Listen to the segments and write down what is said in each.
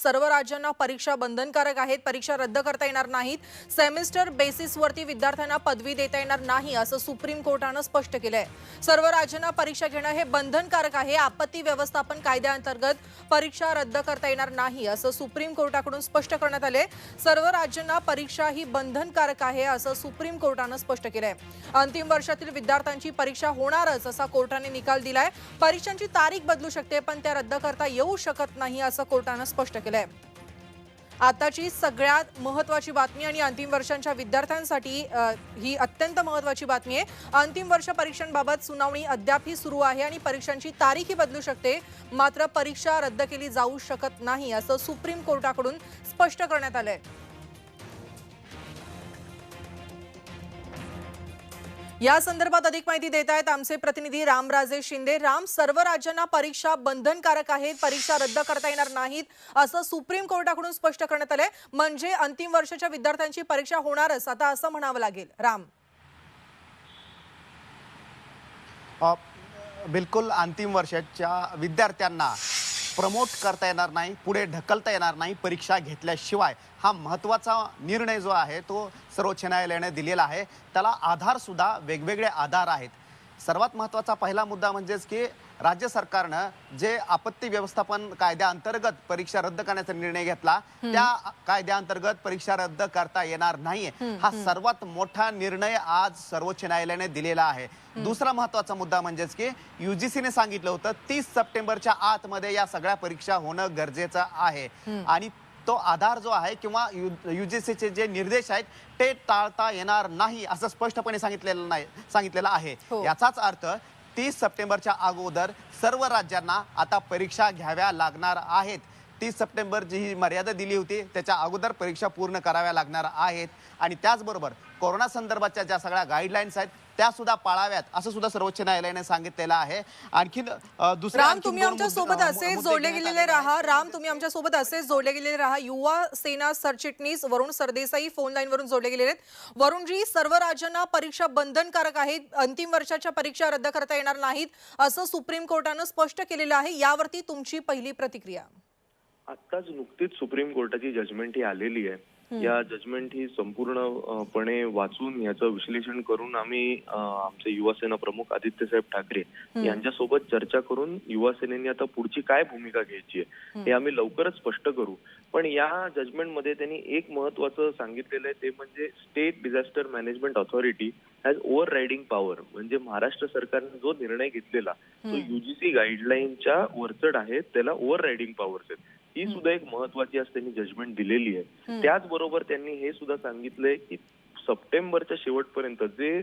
सर्व राज्यांना परीक्षा बंधनकारक आहेत, परीक्षा रद्द करता येणार नाहीत, सेमिस्टर बेसिसवरती विद्यार्थ्यांना पदवी देता येणार नाही असं सुप्रीम कोर्टानं स्पष्ट केलंय। सर्व राज्यांना परीक्षा घेणं हे बंधनकारक आहे, आपत्ती व्यवस्थापन कायद्याअंतर्गत परीक्षा रद्द करता येणार नाही असं सुप्रीम कोर्टाकडून स्पष्ट करण्यात आले। सर्व राज्यांना परीक्षा ही बंधनकारक आहे असं सुप्रीम कोर्टानं स्पष्ट केलंय। अंतिम वर्षातील विद्यार्थ्यांची परीक्षा होणारच असा कोर्टाने निकाल दिलाय। परीक्षांची तारीख बदलू शकते पण त्या रद्द करता येऊ शकत नाही असं कोर्टानं स्पष्ट केलंय। आताची सगळ्यात महत्त्वाची बातमी आणि अंतिम वर्षांच्या विद्यार्थ्यांसाठी ही अत्यंत महत्त्वाची बातमी आहे। अंतिम वर्ष परीक्षांबाबत सुनावणी अद्यापही सुरू आहे आणि परीक्षांची तारीखही बदलू शकते, मात्र परीक्षा रद्द केली जाऊ शकत नाही असं सुप्रीम कोर्टाकडून स्पष्ट करण्यात आलंय। या संदर्भात अधिक माहिती देत आहेत आमचे प्रतिनिधी रामराजे शिंदे। राम, सर्व राज्यांना परीक्षा बंधनकारक आहेत, परीक्षा रद्द करता येणार नाहीत असं सुप्रीम कोर्टाकडून स्पष्ट करण्यात आलंय, म्हणजे अंतिम वर्षाच्या विद्यार्थ्यांची परीक्षा होणारच आता असं म्हणावं लागेल। राम, बिलकुल अंतिम वर्षाच्या विद्यार्थ्यांना प्रमोट करता येणार नाही, पुढे ढकलता येणार नाही परीक्षा घेतल्याशिवाय। हा महत्त्वाचा निर्णय जो आहे तो सर्वोच्च न्यायालयाने दिलेला आहे। त्याला आधार सुद्धा वेगवेगळे आधार आहेत। सर्वात महत्त्वाचा पहिला मुद्दा म्हणजेच की राज्य सरकारनं जे आपत्ती व्यवस्थापन कायद्याअंतर्गत परीक्षा रद्द करण्याचा निर्णय घेतला, त्या कायद्याअंतर्गत परीक्षा रद्द करता येणार नाहीये। हा सर्वात मोठा निर्णय आज सर्वोच्च न्यायालयाने दिलेला आहे। दुसरा महत्त्वाचा मुद्दा म्हणजेच की यूजीसीने सांगितलं होतं 30 सप्टेंबरच्या आतमध्ये या सगळ्या परीक्षा होणं गरजेचं आहे आणि तो आधार जो आहे किंवा यूजीसीचे जे निर्देश आहेत ते टाळता येणार नाही असं स्पष्टपणे सांगितलेलं आहे। याचाच अर्थ 30 सप्टेंबरच्या अगोदर सर्व राज्यांना आता परीक्षा घ्याव्या लागणार आहेत। 30 सप्टेंबर जी मर्यादा दिली होती त्याच्या अगोदर परीक्षा पूर्ण कराव्या लागणार आहेत आणि त्याचबरोबर कोरोना संदर्भाच्या ज्या सगळ्या गाईडलाईन्स आहेत त्या सुद्धा पाळाव्यात असं सुद्धा सर्वोच्च न्यायालयाने सांगितलेलं आहे। आणखीन राम, तुम्ही आमच्या सोबत असेच जोडले गेलेले राहा। राम, तुम्ही आमच्या सोबत असेच जोडले गेलेले राहा। युवा सेना सरचिटणीस वरुण सरदेसाई फोन लाईन वरून जोडले गेलेले आहेत। वरुणजी, सर्व राज्यांना परीक्षा बंधनकारक आहे, अंतिम वर्षाच्या परीक्षा रद्द करता येणार नाहीत असं सुप्रीम कोर्टानं स्पष्ट केलेलं आहे, यावरती तुमची पहिली प्रतिक्रिया? आत्ताच नुकतीच सुप्रीम कोर्टाची जजमेंट ही आलेली आहे। या जजमेंट ही संपूर्णपणे वाचून याचं विश्लेषण करून आम्ही आमचे युवा सेना प्रमुख आदित्य साहेब ठाकरे यांच्यासोबत चर्चा करून युवा सेनेने आता पुढची काय भूमिका घ्यायची आहे हे आम्ही लवकरच स्पष्ट करू। पण या जजमेंटमध्ये त्यांनी एक महत्त्वाचं सांगितलेलं आहे, ते म्हणजे state disaster management authority has over riding power. म्हणजे महाराष्ट्र सरकारने जो निर्णय घेतलेला तो यूजीसी गाईडलाईनच्या वरचढ आहे, त्याला ओव्हर रायडिंग पॉवर्स आहेत। ही सुद्धा एक महत्वाची आज त्यांनी जजमेंट दिलेली आहे। त्याचबरोबर त्यांनी हे सुद्धा सांगितलंय की सप्टेंबरच्या शेवटपर्यंत जे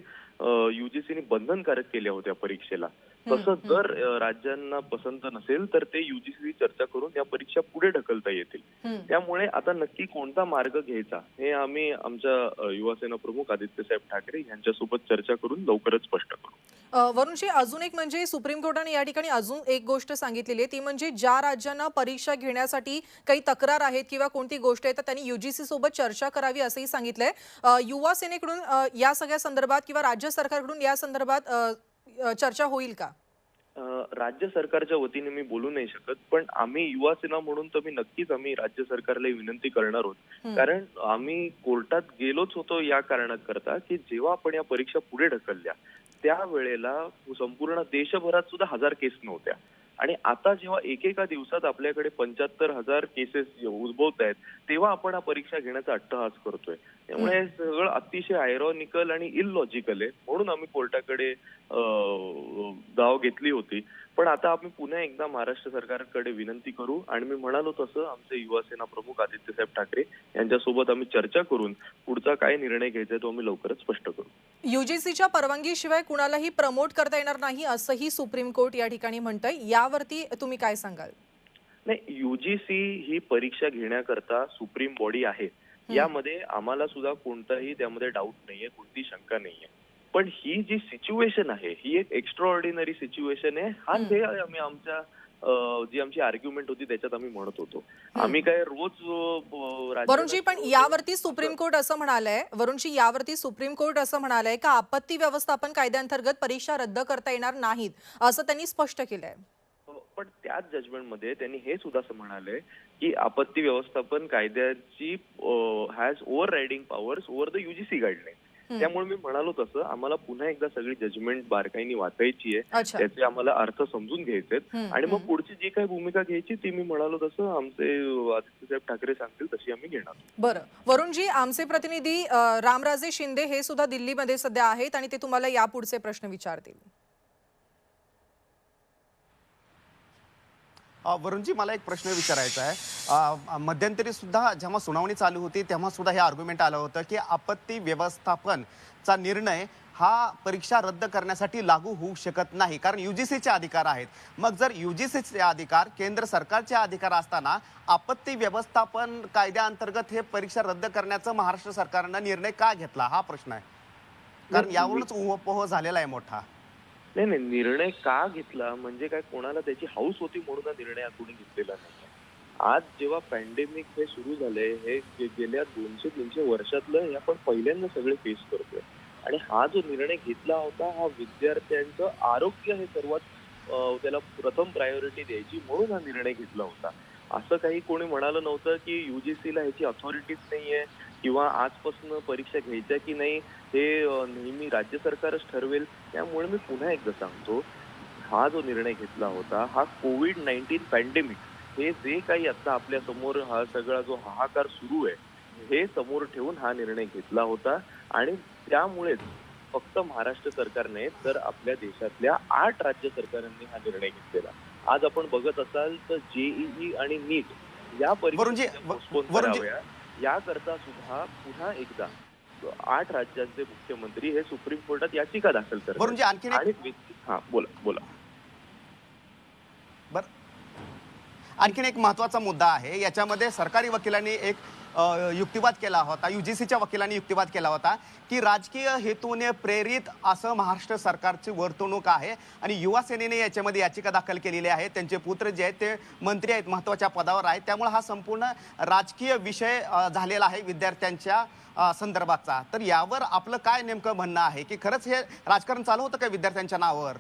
यूजीसीने बंधनकारक केल्या होत्या परीक्षेला, तसं जर राज्यांना पसंत नसेल तर ते यूजीसी चर्चा करून या परीक्षा पुढे ढकलता येतील। त्यामुळे आता नक्की कोणता मार्ग घ्यायचा हे आम्ही आमच्या युवा सेना प्रमुख आदित्य साहेब ठाकरे यांच्यासोबत चर्चा करून लवकरच स्पष्ट करू। वरुणजी, अजून एक म्हणजे सुप्रीम कोर्टाने या ठिकाणी अजून एक गोष्ट सांगितलेली आहे, ती म्हणजे ज्या राज्यांना परीक्षा घेण्यासाठी काही तक्रार आहेत किंवा कोणती गोष्ट आहे तर त्यांनी यूजीसी सोबत चर्चा करावी असंही सांगितलंय। युवा सेनेकडून या सगळ्या संदर्भात किंवा राज्य सरकारकडून या संदर्भात चर्चा होईल का? राज्य सरकारच्या वतीने मी बोलू नाही शकत, पण आम्ही युवा सेना म्हणून तर मी नक्कीच आम्ही राज्य सरकारला विनंती करणार आहोत। कारण आम्ही कोर्टात गेलोच होतो या कारणाकरता की जेव्हा आपण या परीक्षा पुढे ढकलल्या त्यावेळेला संपूर्ण देशभरात सुद्धा 1000 केस नव्हत्या आणि आता जेव्हा एकेका दिवसात आपल्याकडे 75,000 केसेस उद्भवत आहेत तेव्हा आपण हा परीक्षा घेण्याचा अट्टहास करतोय। त्यामुळे सगळं अतिशय आयरॉनिकल आणि इलॉजिकल आहे, म्हणून आम्ही कोर्टाकडे धाव घेतली होती। पण आता आम्ही पुन्हा एकदा महाराष्ट्र सरकारकडे विनंती करू आणि मी म्हणालो तसं आमचे युवा सेना प्रमुख आदित्य साहेब ठाकरे यांच्यासोबत आम्ही चर्चा करून पुढचा काय निर्णय घ्यायचा तो आम्ही लवकरच स्पष्ट करू। यूजीसीच्या परवानगीशिवाय कुणालाही प्रमोट करता येणार नाही असंही सुप्रीम कोर्ट या ठिकाणी म्हणतंय, यावरती तुम्ही काय सांगाल? नाही, यूजीसी ही परीक्षा घेण्याकरता सुप्रीम बॉडी आहे, यामध्ये आम्हाला सुद्धा कोणताही त्यामध्ये डाऊट नाहीये, कोणती शंका नाहीये। पण ही जी सिच्युएशन आहे ही एक एक्स्ट्राऑर्डिनरी सिच्युएशन आहे, हा हे आम्ही आमच्या जी आमची आर्ग्युमेंट होती त्याच्यात आम्ही म्हणत होतो। आम्ही काय रोज वरुणजी, पण यावरती सुप्रीम कोर्ट असं म्हणालंय, वरुणजी यावरती सुप्रीम कोर्ट असं म्हणालंय का आपत्ती व्यवस्थापन कायद्याअंतर्गत परीक्षा रद्द करता येणार नाहीत असं त्यांनी स्पष्ट केलंय। पण त्याच जजमेंटमध्ये त्यांनी हे सुद्धा असं म्हणाले की आपत्ती व्यवस्थापन कायद्याची has over riding powers over the UGC guideline. त्यामुळे मी म्हणालो तसं आम्हाला पुन्हा एकदा सगळी जजमेंट बारकाईने वाचायची आहे, अच्छा. त्याचे आम्हाला अर्थ समजून घ्यायचे आहेत आणि मग पुढची जी काही भूमिका घ्यायची ती मी म्हणालो तसं आमचे आदित्यसाहेब ठाकरे सांगतील तशी आम्ही घेणार. बरं, वरुणजी, आमचे प्रतिनिधी रामराजे शिंदे हे सुद्धा दिल्लीमध्ये सध्या आहेत आणि ते तुम्हाला यापुढचे प्रश्न विचारतील. वरुणजी, मला एक प्रश्न विचारायचा आहे. मध्यंतरी सुद्धा जेव्हा सुनावणी चालू होती तेव्हा सुद्धा हे आर्ग्युमेंट आलं होतं की आपत्ती व्यवस्थापनचा निर्णय हा परीक्षा रद्द करण्यासाठी लागू होऊ शकत नाही, कारण युजीसीचे अधिकार आहेत. मग जर युजीसीचे अधिकार केंद्र सरकारचे अधिकार असताना आपत्ती व्यवस्थापन कायद्याअंतर्गत हे परीक्षा रद्द करण्याचा महाराष्ट्र सरकारनं निर्णय का घेतला, हा प्रश्न आहे. कारण यावरूनच उहापोह झालेला आहे मोठा. नाही, निर्णय का घेतला म्हणजे काय, कोणाला त्याची हाऊस होती म्हणून हा निर्णय कोणी घेतलेला नाही. आज जेव्हा पॅन्डेमिक हे सुरू झाले, हे गेल्या 200-300 वर्षातलं हे आपण पहिल्यांदा सगळे फेस करतोय आणि हा जो निर्णय घेतला होता हा विद्यार्थ्यांचं आरोग्य हे सर्वात त्याला प्रथम प्रायोरिटी द्यायची म्हणून हा निर्णय घेतला होता. असं काही कोणी म्हणालं नव्हतं की युजीसीला ह्याची अथॉरिटीच नाहीये किंवा आजपासून परीक्षा घ्यायच्या की नाही हे नेहमी राज्य सरकारच ठरवेल. त्यामुळे मी पुन्हा एकदा सांगतो, हा जो निर्णय घेतला होता हा कोविड-19 पॅन्डेमिक हे जे काही आता आपल्या समोर हा सगळा जो हाहाकार सुरू आहे हे समोर ठेवून हा निर्णय घेतला होता आणि त्यामुळेच फक्त महाराष्ट्र सरकारने तर आपल्या देशातल्या 8 राज्य सरकारांनी हा निर्णय घेतलेला. आज आपण बघत असाल तर जेईई आणि नीट या परीक्षा पोस्टपोन कराव्या याकरता सुद्धा पुन्हा एकदा 8 राज्यांचे मुख्यमंत्री हे सुप्रीम कोर्टात याचिका दाखल करतात. आणखीन एक महत्वाचा मुद्दा आहे. याच्यामध्ये सरकारी वकिलांनी एक युक्तिवाद केला होता, युजीसीच्या वकिलांनी युक्तिवाद केला होता की राजकीय हेतूने प्रेरित असं महाराष्ट्र सरकारची वर्तणूक आहे आणि युवा सेनेने याच्यामध्ये याचिका दाखल केलेली आहे. त्यांचे पुत्र जे आहेत ते मंत्री आहेत, महत्वाच्या पदावर आहेत. त्यामुळे हा संपूर्ण राजकीय विषय झालेला आहे विद्यार्थ्यांच्या संदर्भाचा. तर यावर आपलं काय नेमकं म्हणणं आहे की खरंच हे राजकारण चालू होतं का विद्यार्थ्यांच्या नावावर?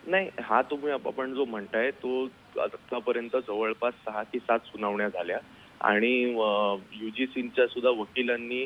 नाही, हा तुम्ही आपण जो म्हणताय तो आतापर्यंत जवळपास 6 की 7 सुनावण्या झाल्या आणि युजीसीच्या सुद्धा वकिलांनी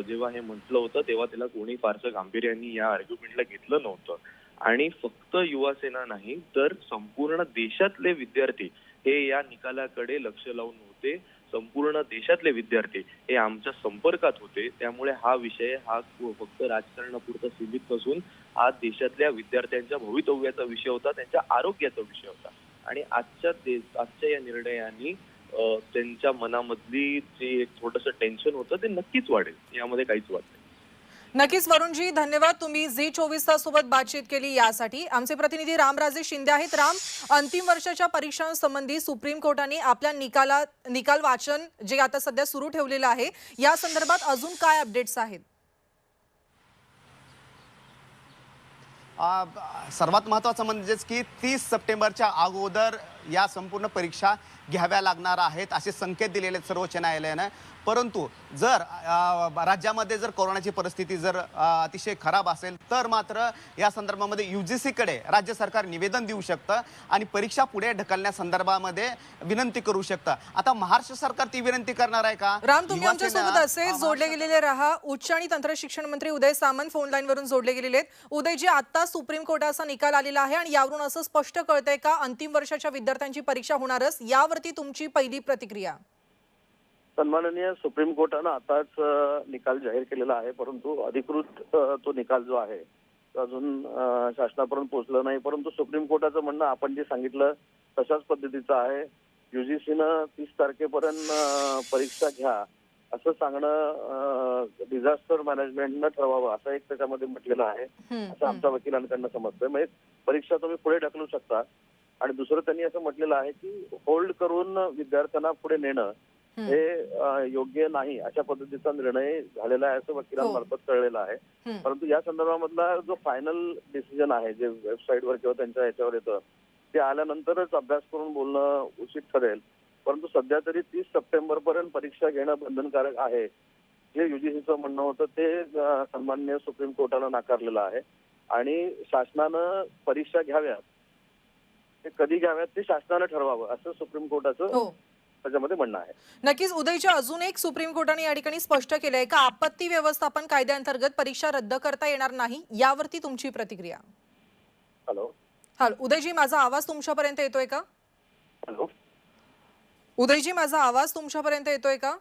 जेव्हा हे म्हटलं होतं तेव्हा त्याला कोणी फारसं गांभीर्याने या आर्ग्युमेंटला घेतलं नव्हतं आणि फक्त युवा सेना नाही तर संपूर्ण देशातले विद्यार्थी हे या निकालाकडे लक्ष लावून होते. संपूर्ण देशातले विद्यार्थी हे आमच्या संपर्कात होते. त्यामुळे हा विषय हा फक्त राजकारणापुरता सीमित नसून आज देशातल्या विद्यार्थ्यांच्या भवितव्याचा विषय होता, त्यांच्या आरोग्याचा विषय होता आणि आजच्या या निर्णयाने त्यांच्या मनामधली जे एक थोडंसं टेन्शन होतं ते नक्कीच वाढेल, यामध्ये काहीच वाद नाही. नक्कीच वरुणजी, धन्यवाद. तुम्ही झी24 तासोबत बातचीत केली यासाठी. आमचे प्रतिनिधी रामराजे शिंदे आहेत. राम, अंतिम वर्षाच्या परीक्षांसंबंधी सुप्रीम कोर्टाने आपल्या निकाल वाचन जे आता सध्या सुरू ठेवलेलं आहे या संदर्भात अजून काय अपडेट्स आहेत? सर्वात महत्त्वाचं म्हणजेच की 30 सप्टेंबरच्या अगोदर या संपूर्ण परीक्षा घ्याव्या लागणार आहेत असे संकेत दिलेले सर्वोच्च न्यायालयानं. परंतु जर राज्यामध्ये जर कोरोनाची परिस्थिती जर अतिशय खराब असेल तर मात्र या संदर्भामध्ये युजीसीकडे राज्य सरकार निवेदन देऊ शकतं आणि परीक्षा पुढे ढकलण्यासंदर्भामध्ये विनंती करू शकतं. आता महाराष्ट्र सरकार ती विनंती करणार आहे का? राम, तुम्ही आमच्यासोबत असेच जोडले गेलेले राहा. उच्च आणि तंत्र शिक्षण मंत्री उदय सामंत फोन लाईन वरून जोडले गेलेले आहेत. उदयजी, आता सुप्रीम कोर्टाचा निकाल आलेला आहे आणि यावरून असं स्पष्ट कळतंय का अंतिम वर्षाच्या विद्यार्थ्यांची परीक्षा होणारच, यावरती तुमची पहिली प्रतिक्रिया? सन्माननीय सुप्रीम कोर्टानं आताच निकाल जाहीर केलेला आहे, परंतु अधिकृत तो निकाल जो आहे तो अजून शासनापर्यंत पोहोचला नाही. परंतु सुप्रीम कोर्टाचं म्हणणं आपण जे सांगितलं तशाच पद्धतीचं आहे. युजीसीनं 30 तारखेपर्यंत परीक्षा घ्या असं सांगणं डिझास्टर मॅनेजमेंटनं ठरवावं असं एक त्याच्यामध्ये म्हटलेलं आहे, असं आमच्या वकिलांकडनं समजतंय. म्हणजे परीक्षा तुम्ही पुढे ढकलू शकता. आणि दुसरं त्यांनी असं म्हटलेलं आहे की होल्ड करून विद्यार्थ्यांना पुढे नेणं हे योग्य नाही अशा पद्धतीचा निर्णय झालेला आहे असं वकिलांमार्फत कळलेलं आहे. परंतु या संदर्भामधला जो फायनल डिसिजन आहे जे वेबसाईटवर किंवा त्यांच्या याच्यावर येतं ते आल्यानंतरच अभ्यास करून बोलणं उचित ठरेल. परंतु सध्या तरी 30 सप्टेंबर पर्यंत परीक्षा घेणं बंधनकारक आहे जे युजीसीचं म्हणणं होतं ते सन्माननीय सुप्रीम कोर्टानं नाकारलेलं आहे आणि शासनानं परीक्षा घ्याव्यात ते कधी घ्याव्यात ते शासनानं ठरवावं असं सुप्रीम कोर्टाचं त्याच्यामध्ये म्हणणं आहे. नक्कीच उदयच्या अजून एक सुप्रीम कोर्टाने या ठिकाणी स्पष्ट केलंय का आपत्ती व्यवस्थापन कायद्याअंतर्गत परीक्षा रद्द करता येणार नाही, यावरती तुमची प्रतिक्रिया? हॅलो उदयजी, माझा आवाज तुमच्यापर्यंत येतोय का? हॅलो उदयजी, माझा आवाज तुमच्यापर्यंत येतोय का?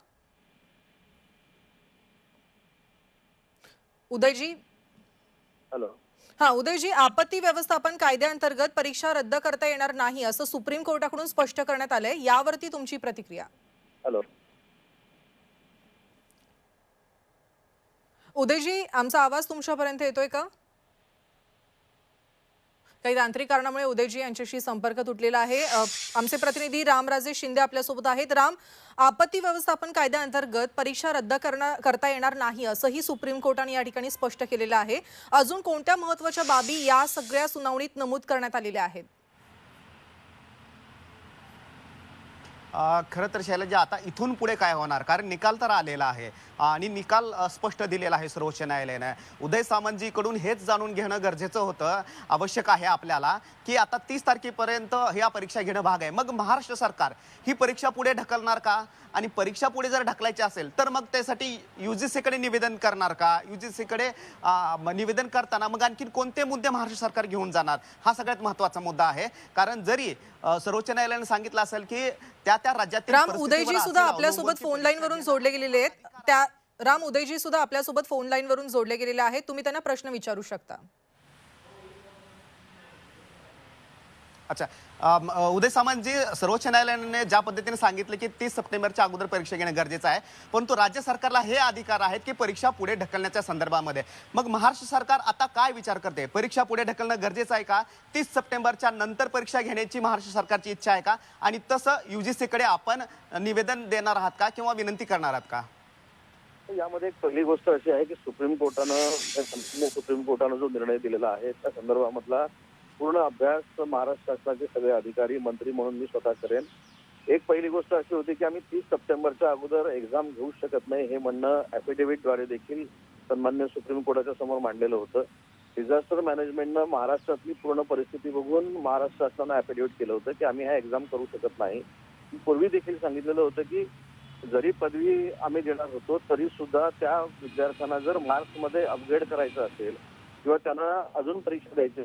उदयजी, हॅलो उदयजी, आपत्ती व्यवस्थापन कायद्याअंतर्गत परीक्षा रद्द करता येणार नाही असं सुप्रीम कोर्टाकडून स्पष्ट करण्यात आलंय, यावरती तुमची प्रतिक्रिया? हॅलो उदयजी, आमचा आवाज तुमच्यापर्यंत येतोय का? काही तांत्रिक कारणामुळे उदयजी यांच्याशी संपर्क तुटलेला आहे. आमचे प्रतिनिधी रामराजे शिंदे आपल्यासोबत आहेत. राम, आपत्ती व्यवस्थापन कायद्याअंतर्गत परीक्षा रद्द करता येणार नाही असंही सुप्रीम कोर्टाने या ठिकाणी स्पष्ट केलेलं आहे. अजून कोणत्या महत्त्वाच्या बाबी या सगळ्या सुनावणीत नमूद करण्यात आलेल्या आहेत? खरं तर शैलजा, आता इथून पुढे काय होणार, कारण निकाल तर आलेला आहे आणि निकाल स्पष्ट दिलेला आहे सर्वोच्च न्यायालयाने. उदय सामंतजीकडून हेच जाणून घेणं गरजेचं होतं, आवश्यक आहे आपल्याला, की आता 30 तारखेपर्यंत ह्या परीक्षा घेणं भाग आहे. मग महाराष्ट्र सरकार ही परीक्षा पुढे ढकलणार का? आणि परीक्षा पुढे जर ढकलायची असेल तर मग त्यासाठी UGCकडे निवेदन करणार का? UGCकडे निवेदन करताना मग आणखी कोणते मुद्दे महाराष्ट्र सरकार घेऊन जाणार, हा सगळ्यात महत्त्वाचा मुद्दा आहे. कारण जरी सर्वोच्च न्यायालयाने सांगितलं असेल की त्या राज्यातील राम, उदयजी सुद्धा आपल्यासोबत फोन लाईन वरून जोडले गेलेले आहेत. राम, उदयजी सुद्धा आपल्यासोबत फोन लाईन वरून जोडले गेलेले आहेत. तुम्ही त्यांना प्रश्न विचारू शकता. अच्छा, उदय सामंतजी, सर्वोच्च न्यायालयाने ज्या पद्धतीने सांगितलं की 30 सप्टेंबरच्या अगोदर परीक्षा घेणं गरजेचं आहे, परंतु राज्य सरकारला हे अधिकार आहेत की परीक्षा पुढे ढकलण्याच्या संदर्भामध्ये. मग महाराष्ट्र सरकार आता काय विचार करते? परीक्षा पुढे ढकलणं गरजेचं आहे का? 30 सप्टेंबरच्या नंतर परीक्षा घेण्याची महाराष्ट्र सरकारची इच्छा आहे का? आणि तसं UGCकडे आपण निवेदन देणार आहात का किंवा विनंती करणार आहात का? यामध्ये एक पहिली गोष्ट अशी आहे की सुप्रीम कोर्टानं जो निर्णय दिलेला आहे त्या संदर्भामधला पूर्ण अभ्यास महाराष्ट्र शासनाचे सगळे अधिकारी, मंत्री म्हणून मी स्वतः करेन. एक पहिली गोष्ट अशी होती की आम्ही 30 सप्टेंबरच्या अगोदर एक्झाम घेऊ शकत नाही, हे म्हणणं ॲफिडेव्हिटद्वारे देखील सन्मान्य सुप्रीम कोर्टाच्या समोर मांडलेलं होतं. डिझास्टर मॅनेजमेंटनं महाराष्ट्रातली पूर्ण परिस्थिती बघून महाराष्ट्र शासनानं ॲफिडेव्हिट केलं होतं की आम्ही हा एक्झाम करू शकत नाही. पूर्वी देखील सांगितलेलं होतं की जरी पदवी आम्ही देणार होतो तरी सुद्धा त्या विद्यार्थ्यांना जर मार्क्समध्ये अपग्रेड करायचं असेल किंवा त्यांना अजून परीक्षा द्यायची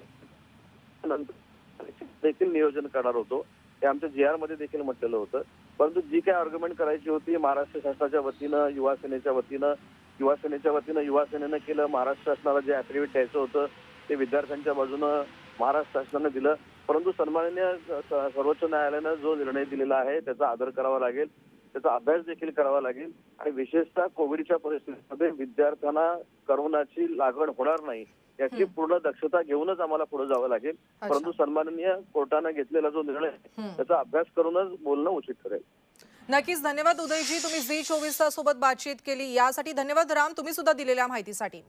देखील नियोजन करणार होतो, हे आमच्या GR मध्ये देखील म्हटलेलं होतं. परंतु जी काय आर्ग्युमेंट करायची होती महाराष्ट्र शासनाच्या वतीनं, युवा सेनेच्या वतीनं युवा सेनेनं केलं. महाराष्ट्र शासनाला जे ॲफिडेव्हिट द्यायचं होतं ते विद्यार्थ्यांच्या बाजूनं महाराष्ट्र शासनानं दिलं. परंतु सन्माननीय सर्वोच्च न्यायालयानं जो निर्णय दिलेला आहे त्याचा आदर करावा लागेल, त्याचा अभ्यास देखील करावा लागेल आणि विशेषतः कोविडच्या परिस्थितीमध्ये विद्यार्थ्यांना करोनाची लागण होणार नाही याची पूर्ण दक्षता घेऊनच आम्हाला पुढे जावं लागेल. परंतु सन्माननीय कोर्टाने घेतलेला जो निर्णय त्याचा अभ्यास करूनच बोलणं उचित ठरेल. नक्कीच, धन्यवाद उदयजी, तुम्ही झी24 सोबत बातचीत केली यासाठी. धन्यवाद राम, तुम्ही सुद्धा दिलेल्या माहितीसाठी.